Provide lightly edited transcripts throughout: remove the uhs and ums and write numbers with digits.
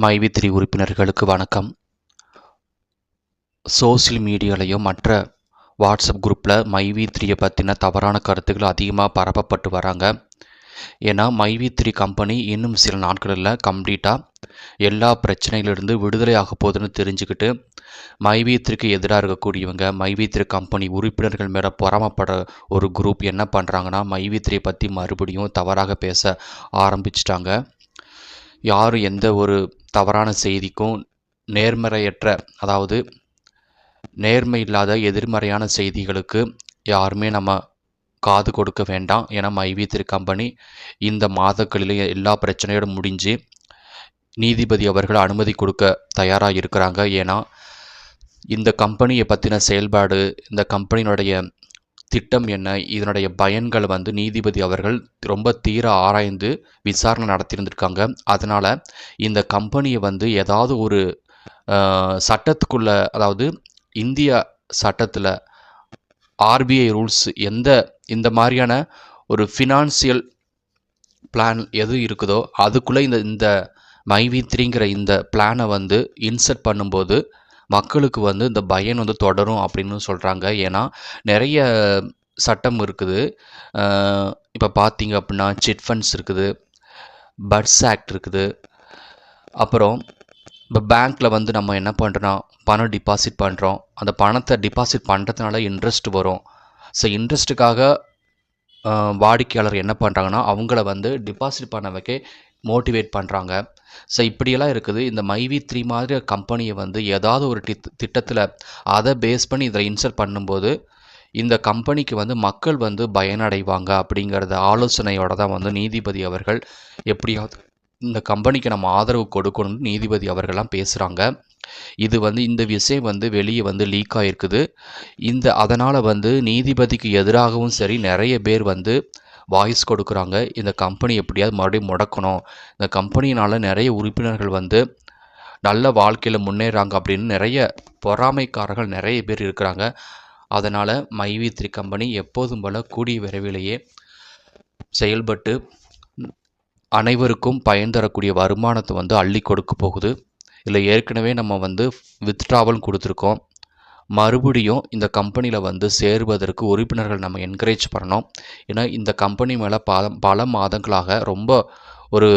மைவி3 உறுப்பினர்களுக்கு வணக்கம். சோசியல் மீடியாலையும் மற்ற வாட்ஸ்அப் குரூப்பில் மைவி3 பற்றின தவறான கருத்துக்கள் அதிகமாக பரப்பப்பட்டு வராங்க. ஏன்னா மைவி3 கம்பெனி இன்னும் சில நாட்களில் கம்ப்ளீட்டாக எல்லா பிரச்சனைகளிலிருந்து விடுதலை ஆக போகுதுன்னு தெரிஞ்சுக்கிட்டு மைவி3க்கு எதிராக இருக்கக்கூடியவங்க மைவி3 கம்பெனி உறுப்பினர்கள் மேலே பொறாமப்பட ஒரு குரூப் என்ன பண்ணுறாங்கன்னா மைவி3 பற்றி மறுபடியும் தவறாக பேச ஆரம்பிச்சிட்டாங்க. யாரும் எந்த ஒரு தவறான செய்திக்கும் நேர்மை இல்லாத எதிர்மறையான செய்திகளுக்கு யாருமே நம்ம காது கொடுக்க வேண்டாம். ஏன்னா மைவி3 கம்பெனி இந்த மாதங்களிலே எல்லா பிரச்சனையோடு முடிஞ்சு நீதிபதி அவர்கள் அனுமதி கொடுக்க தயாராக இருக்கிறாங்க. ஏன்னா இந்த கம்பெனியை பற்றின செயல்பாடு, இந்த கம்பெனியினுடைய திட்டம் என்ன, இதனுடைய பயன்கள் நீதிபதி அவர்கள் ரொம்ப தீர ஆராய்ந்து விசாரணை நடத்தியிருந்திருக்காங்க. அதனால் இந்த கம்பெனியை ஏதாவது ஒரு சட்டத்துக்குள்ள, அதாவது இந்திய சட்டத்தில் ஆர்பிஐ ரூல்ஸ் இந்த மாதிரியான ஒரு ஃபினான்சியல் பிளான் எது இருக்குதோ அதுக்குள்ளே இந்த மைவி3ங்கிற இந்த பிளானை இன்சர்ட் பண்ணும்போது மக்களுக்கு இந்த பயன் தொடரும் அப்படின்னு சொல்கிறாங்க. ஏன்னா நிறைய சட்டம் இருக்குது. இப்போ பார்த்தீங்க அப்படின்னா சிட் ஃபண்ட்ஸ் இருக்குது, பட்ஸ் ஆக்ட் இருக்குது. அப்புறம் இப்போ பேங்க்கில் நம்ம என்ன பண்ணுறோன்னா பணம் டிபாசிட் பண்ணுறோம். அந்த பணத்தை டிபாசிட் பண்ணுறதுனால இன்ட்ரெஸ்ட் வரும். ஸோ இன்ட்ரெஸ்ட்டுக்காக வாடிக்கையாளர் என்ன பண்ணுறாங்கன்னா அவங்கள டிபாசிட் பண்ண வைக்க மோட்டிவேட் பண்ணுறாங்க. ஸோ இப்படியெல்லாம் இருக்குது. இந்த மைவி3 மாதிரி கம்பெனியை ஏதாவது ஒரு திட்டத்தில் அதை பேஸ் பண்ணி இதில் இன்சர்ட் பண்ணும்போது இந்த கம்பெனிக்கு மக்கள் பயனடைவாங்க அப்படிங்கிறத ஆலோசனையோடு தான் நீதிபதி அவர்கள் எப்படியாவது இந்த கம்பெனிக்கு நம்ம ஆதரவு கொடுக்கணும்னு நீதிபதி அவர்கள்லாம் பேசுகிறாங்க. இது இந்த விஷயம் வெளியே லீக் ஆகிருக்குது. அதனால் நீதிபதிக்கு எதிராகவும் சரி நிறைய பேர் வாய்ஸ் கொடுக்குறாங்க. இந்த கம்பெனி எப்படியாவது மறுபடியும் முடக்கணும், இந்த கம்பெனினால் நிறைய உறுப்பினர்கள் நல்ல வாழ்க்கையில் முன்னேறாங்க அப்படின்னு நிறைய பொறாமைக்காரர்கள் நிறைய பேர் இருக்கிறாங்க. அதனால் மைவி3 கம்பெனி எப்போதும் போல் கூடிய விரைவிலேயே செயல்பட்டு அனைவருக்கும் பயன் தரக்கூடிய வருமானத்தை அள்ளி கொடுக்க போகுது. இதில் ஏற்கனவே நம்ம வித்ட்ராவல் கொடுத்துருக்கோம். மறுபடியும் இந்த கம்பெனியில் சேருவதற்கு உறுப்பினர்கள் நம்ம என்கரேஜ் பண்ணணும். ஏன்னா இந்த கம்பெனி மேலே பல மாதங்களாக ரொம்ப ஒரு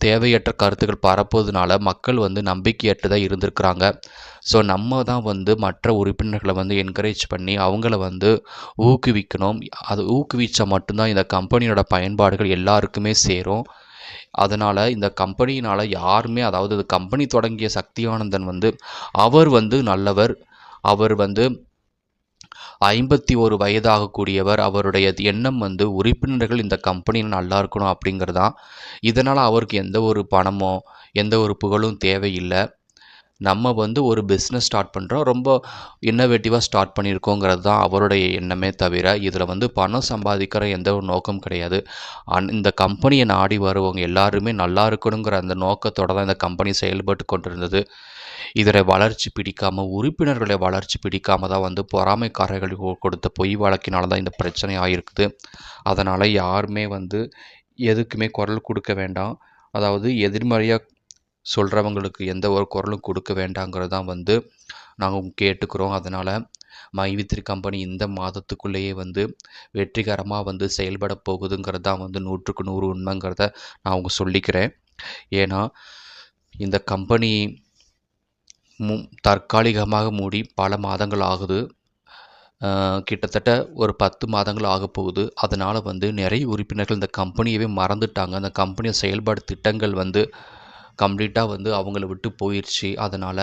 தேவையற்ற கருத்துக்கள் பரப்புவதனால மக்கள் நம்பிக்கையற்றதாக இருந்திருக்கிறாங்க. ஸோ நம்ம தான் மற்ற உறுப்பினர்களை என்கரேஜ் பண்ணி அவங்கள ஊக்குவிக்கணும். அது ஊக்குவிச்சா மட்டும்தான் இந்த கம்பெனியோட பயன்பாடுகள் எல்லாருக்குமே சேரும். அதனால் இந்த கம்பெனியினால் யாருமே, அதாவது இது கம்பெனி தொடங்கிய சக்தியானந்தன் அவர் நல்லவர். அவர் 51 வயதாகக்கூடியவர். அவருடைய எண்ணம் உறுப்பினர்கள் இந்த கம்பெனியில் நல்லா இருக்கணும் அப்படிங்கிறதான். இதனால் அவருக்கு எந்த ஒரு பணமோ எந்த ஒரு புகழும் தேவையில்லை. நம்ம ஒரு பிஸ்னஸ் ஸ்டார்ட் பண்ணுறோம், ரொம்ப இன்னோவேட்டிவாக ஸ்டார்ட் பண்ணியிருக்கோங்கிறது தான் அவருடைய எண்ணமே தவிர இதில் பணம் சம்பாதிக்கிற எந்த ஒரு நோக்கம் கிடையாது. இந்த கம்பெனியை நாடி வருவவங்க எல்லாருமே நல்லா இருக்கணுங்கிற அந்த நோக்கத்தோடு தான் இந்த கம்பெனி செயல்பட்டு கொண்டிருந்தது. இதில் வளர்ச்சி பிடிக்காமல், உறுப்பினர்களை வளர்ச்சி பிடிக்காமல் தான் பொறாமைக்காரர்கள் கொடுத்த பொய் வழக்கினால தான் இந்த பிரச்சனை ஆகிருக்குது. அதனால் யாருமே எதுக்குமே குரல் கொடுக்க வேண்டாம். அதாவது எதிர்மறையாக சொல்கிறவங்களுக்கு எந்த ஒரு குரலும் கொடுக்க வேண்டாங்கிறது தான் நாங்கள் கேட்டுக்கிறோம். அதனால் மைவி3 கம்பெனி இந்த மாதத்துக்குள்ளேயே வெற்றிகரமாக செயல்பட போகுதுங்கிறது தான் 100க்கு 100 உண்மைங்கிறத நான் சொல்லிக்கிறேன். ஏன்னா இந்த கம்பெனி தற்காலிகமாக மூடி பல மாதங்கள் ஆகுது. கிட்டத்தட்ட ஒரு 10 மாதங்கள் ஆக போகுது. அதனால் நிறைய உறுப்பினர்கள் இந்த கம்பெனியவே மறந்துட்டாங்க. அந்த கம்பெனியை செயல்பாடு திட்டங்கள் கம்ப்ளீட்டாக அவங்கள விட்டு போயிடுச்சு. அதனால்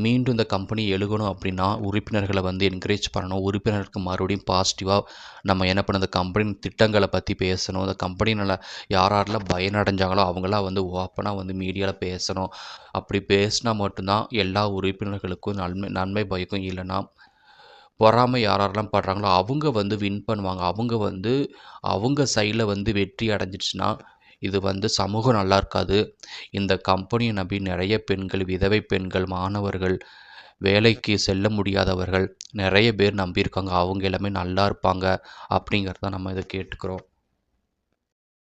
மீண்டும் இந்த கம்பெனி எழுகணும் அப்படின்னா உறுப்பினர்களை என்கரேஜ் பண்ணணும். உறுப்பினருக்கு மறுபடியும் பாசிட்டிவாக நம்ம என்ன பண்ண, இந்த கம்பெனி திட்டங்களை பற்றி பேசணும். இந்த கம்பெனினால் யாரெல்லாம் பயனடைஞ்சாங்களோ அவங்களாம் ஓப்பனாக மீடியாவில் பேசணும். அப்படி பேசினா மட்டும்தான் எல்லா உறுப்பினர்களுக்கும் நன்மை பயக்கும். இல்லைன்னா பொறாமை யாரெல்லாம் படுறாங்களோ அவங்க வின் பண்ணுவாங்க. அவங்க அவங்க சைடில் வெற்றி அடைஞ்சிடுச்சுன்னா இது சமூகம் நல்லா இருக்காது. இந்த கம்பெனியை நம்பி நிறைய பெண்கள், விதவை பெண்கள், மாணவர்கள், வேலைக்கு செல்ல முடியாதவர்கள் நிறைய பேர் நம்பியிருக்காங்க. அவங்க எல்லாமே நல்லா இருப்பாங்க அப்படிங்கிறத நம்ம இதை கேட்டுக்கிறோம்.